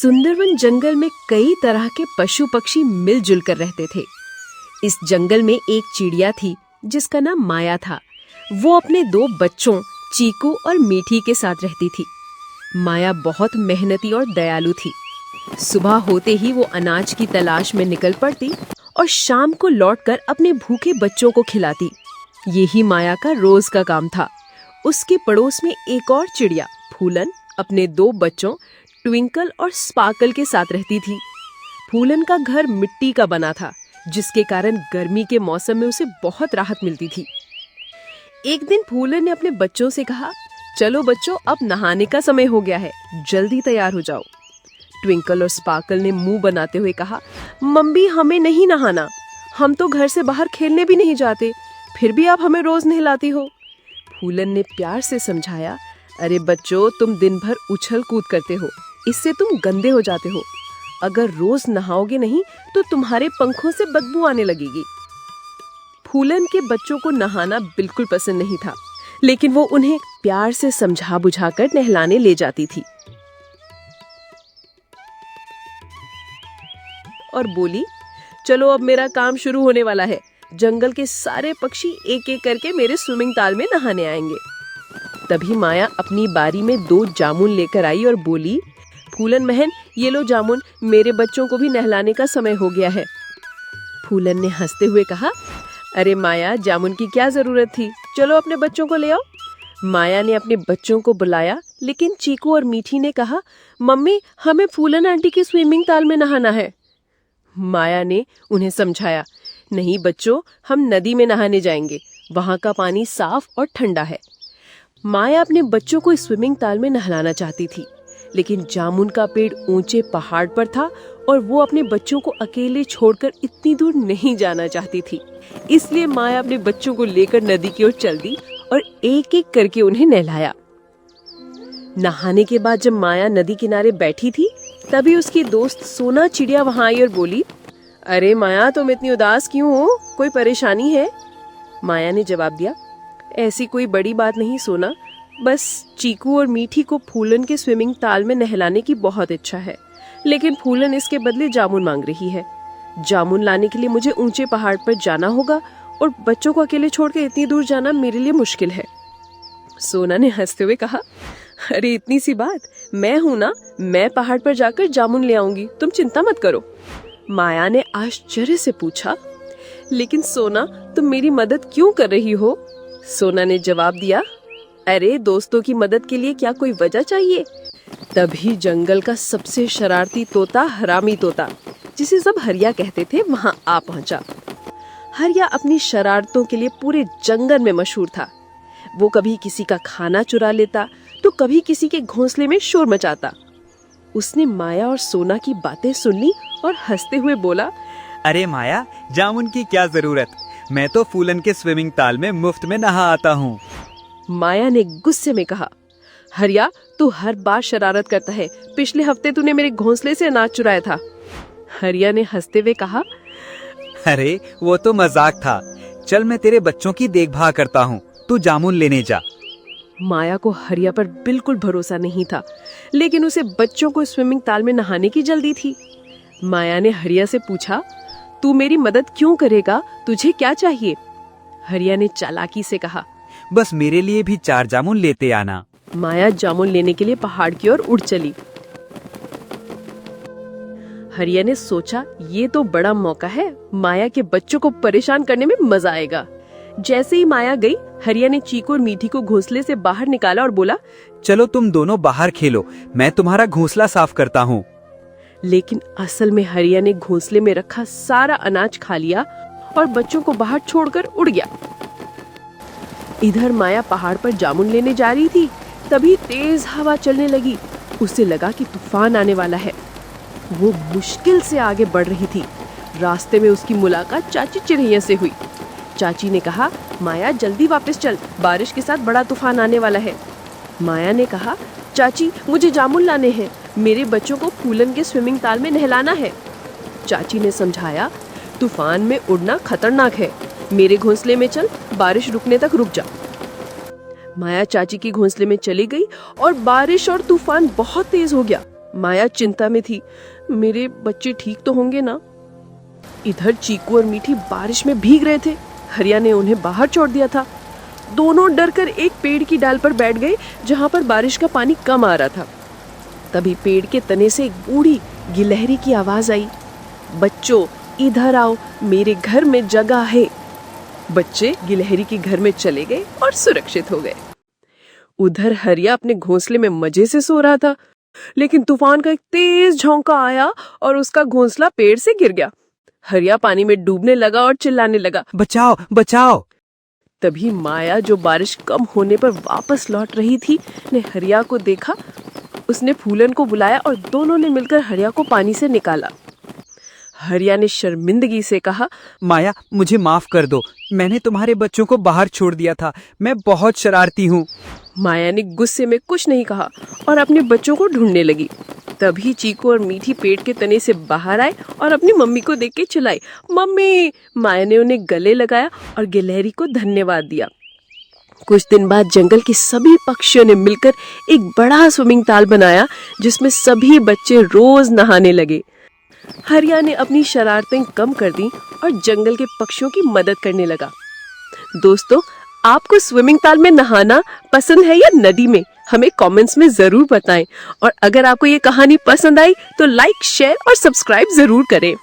सुंदरवन जंगल में कई तरह के पशु पक्षी मिलजुल कर रहते थे। इस जंगल में एक चिड़िया थी जिसका नाम माया था। वो अपने 2 बच्चों चीकू और मीठी के साथ रहती थी। माया बहुत मेहनती और दयालु थी। सुबह होते ही वो अनाज की तलाश में निकल पड़ती और शाम को लौटकर अपने भूखे बच्चों को खिलाती। यही माया का रोज का काम था। उसके पड़ोस में एक और चिड़िया फूलन अपने 2 बच्चों ट्विंकल और स्पार्कल के साथ रहती थी। फूलन का घर मिट्टी का बना था, जिसके कारण गर्मी के मौसम में उसे बहुत राहत मिलती थी। एक दिन फूलन ने अपने बच्चों से कहा, चलो बच्चों, अब नहाने का समय हो गया है, जल्दी तैयार हो जाओ। ट्विंकल और स्पार्कल ने मुंह बनाते हुए कहा, मम्मी हमें नहीं नहाना, हम तो घर से बाहर खेलने भी नहीं जाते, फिर भी आप हमें रोज नहलाती हो। फूलन ने प्यार से समझाया, अरे बच्चों, तुम दिन भर उछल कूद करते हो, इससे तुम गंदे हो जाते हो। अगर रोज नहाओगे नहीं तो तुम्हारे पंखों से बदबू आने लगेगी। फूलन के बच्चों को नहाना बिल्कुल पसंद नहीं था, लेकिन वो उन्हें प्यार से समझा बुझाकर नहलाने ले जाती थी और बोली, चलो अब मेरा काम शुरू होने वाला है। जंगल के सारे पक्षी एक एक करके मेरे स्विमिंग ताल में नहाने आएंगे। तभी माया अपनी बारी में 2 जामुन लेकर आई और बोली, फूलन बहन, ये लो जामुन, मेरे बच्चों को भी नहलाने का समय हो गया है। फूलन ने हंसते हुए कहा, अरे माया, जामुन की क्या जरूरत थी, चलो अपने बच्चों को ले आओ। माया ने अपने बच्चों को बुलाया, लेकिन चीकू और मीठी ने कहा, मम्मी हमें फूलन आंटी की स्विमिंग ताल में नहाना है। माया ने उन्हें समझाया, नहीं बच्चों, हम नदी में नहाने जाएंगे, वहां का पानी साफ और ठंडा है। माया अपने बच्चों को इस स्विमिंग ताल में नहलाना चाहती थी, लेकिन जामुन का पेड़ ऊंचे पहाड़ पर था और वो अपने बच्चों को अकेले छोड़कर इतनी दूर नहीं जाना चाहती थी। इसलिए माया अपने बच्चों को लेकर नदी की ओर चल दी और एक एक करके उन्हें नहलाया। नहाने के बाद जब माया नदी किनारे बैठी थी, तभी उसकी दोस्त सोना चिड़िया वहां आई और बोली, अरे माया, तुम इतनी उदास क्यों हो, कोई परेशानी है? माया ने जवाब दिया, ऐसी कोई बड़ी बात नहीं सोना, बस चीकू और मीठी को फूलन के स्विमिंग ताल में नहलाने की बहुत इच्छा है, लेकिन फूलन इसके बदले जामुन मांग रही है। जामुन लाने के लिए मुझे ऊंचे पहाड़ पर जाना होगा और बच्चों को अकेले छोड़ के इतनी दूर जाना मेरे लिए मुश्किल है। सोना ने हंसते हुए कहा, अरे इतनी सी बात, मैं हूं ना, मैं पहाड़ पर जाकर जामुन ले आऊंगी, तुम चिंता मत करो। माया ने आश्चर्य से पूछा, लेकिन सोना, तुम मेरी मदद क्यों कर रही हो? सोना ने जवाब दिया, अरे दोस्तों की मदद के लिए क्या कोई वजह चाहिए? तभी जंगल का सबसे शरारती तोता हरामी तोता, जिसे सब हरिया कहते थे, वहां आ पहुंचा। हरिया अपनी शरारतों के लिए पूरे जंगल में मशहूर था। वो कभी किसी का खाना चुरा लेता तो कभी किसी के घोंसले में शोर मचाता। उसने माया और सोना की बातें सुन ली और हंसते हुए बोला, अरे माया, जामुन की क्या जरूरत, मैं तो फूलन के स्विमिंग ताल में मुफ्त में नहा आता हूँ। माया ने गुस्से में कहा, हरिया, तू हर बार शरारत करता है, पिछले हफ्ते तूने मेरे घोंसले से अनाज चुराया था। हरिया ने हंसते हुए कहा, अरे वो तो मजाक था, चल मैं तेरे बच्चों की देखभाल करता हूँ, तू जामुन लेने जा। माया को हरिया पर बिल्कुल भरोसा नहीं था, लेकिन उसे बच्चों को स्विमिंग ताल में नहाने की जल्दी थी। माया ने हरिया से पूछा, तू मेरी मदद क्यों करेगा, तुझे क्या चाहिए? हरिया ने चालाकी से कहा, बस मेरे लिए भी 4 जामुन लेते आना। माया जामुन लेने के लिए पहाड़ की ओर उड़ चली। हरिया ने सोचा, ये तो बड़ा मौका है, माया के बच्चों को परेशान करने में मजा आएगा। जैसे ही माया गई, हरिया ने चीकू और मीठी को घोंसले से बाहर निकाला और बोला, चलो तुम दोनों बाहर खेलो, मैं तुम्हारा घोंसला साफ करता हूँ। लेकिन असल में हरिया ने घोंसले में रखा सारा अनाज खा लिया और बच्चों को बाहर छोड़कर उड़ गया। इधर माया पहाड़ पर जामुन लेने जा रही थी, तभी तेज हवा चलने लगी। उसे लगा कि तूफान आने वाला है। वो मुश्किल से आगे बढ़ रही थी। रास्ते में उसकी मुलाकात चाची चिड़ैया से हुई। चाची ने कहा, माया जल्दी वापस चल, बारिश के साथ बड़ा तूफान आने वाला है। माया ने कहा, चाची मुझे जामुन लाने हैं, मेरे बच्चों को फूलन के स्विमिंग ताल में नहलाना है। चाची ने समझाया, तूफान में उड़ना खतरनाक है, मेरे घोंसले में चल, बारिश रुकने तक रुक जा। माया चाची की घोंसले में चली गई और बारिश और तूफान बहुत तेज हो गया। माया चिंता में थी, मेरे बच्चे ठीक तो होंगे ना। इधर चीकू और मीठी बारिश में भीग रहे थे। हरिया ने उन्हें बाहर छोड़ दिया था। दोनों डरकर एक पेड़ की डाल पर बैठ गए जहां पर बारिश का पानी कम आ रहा था। तभी पेड़ के तने से एक बूढ़ी गिलहरी की आवाज आई, बच्चों इधर आओ, मेरे घर में जगह है। बच्चे गिलहरी के घर में चले गए और सुरक्षित हो गए। उधर हरिया अपने घोंसले में मजे से सो रहा था, लेकिन तूफान का एक तेज झोंका आया और उसका घोंसला पेड़ से गिर गया। हरिया पानी में डूबने लगा और चिल्लाने लगा, बचाओ बचाओ। तभी माया, जो बारिश कम होने पर वापस लौट रही थी, ने हरिया को देखा। उसने फूलन को बुलाया और दोनों ने मिलकर हरिया को पानी से निकाला। हरिया ने शर्मिंदगी से कहा, माया मुझे माफ कर दो, मैंने तुम्हारे बच्चों को बाहर छोड़ दिया था, मैं बहुत शरारती हूँ। माया ने गुस्से में कुछ नहीं कहा और अपने बच्चों को ढूंढने लगी। तभी चीकू और मीठी पेड़ के तने से बाहर आए और अपनी मम्मी को देख के चिल्लाई, मम्मी। माया ने उन्हें गले लगाया और गिलहरी को धन्यवाद दिया। कुछ दिन बाद जंगल के सभी पक्षियों ने मिलकर एक बड़ा स्विमिंग ताल बनाया, जिसमें सभी बच्चे रोज नहाने लगे। हरिया ने अपनी शरारतें कम कर दी और जंगल के पक्षियों की मदद करने लगा। दोस्तों, आपको स्विमिंग ताल में नहाना पसंद है या नदी में? हमें कमेंट्स में जरूर बताएं। और अगर आपको ये कहानी पसंद आई तो लाइक, शेयर और सब्सक्राइब जरूर करें।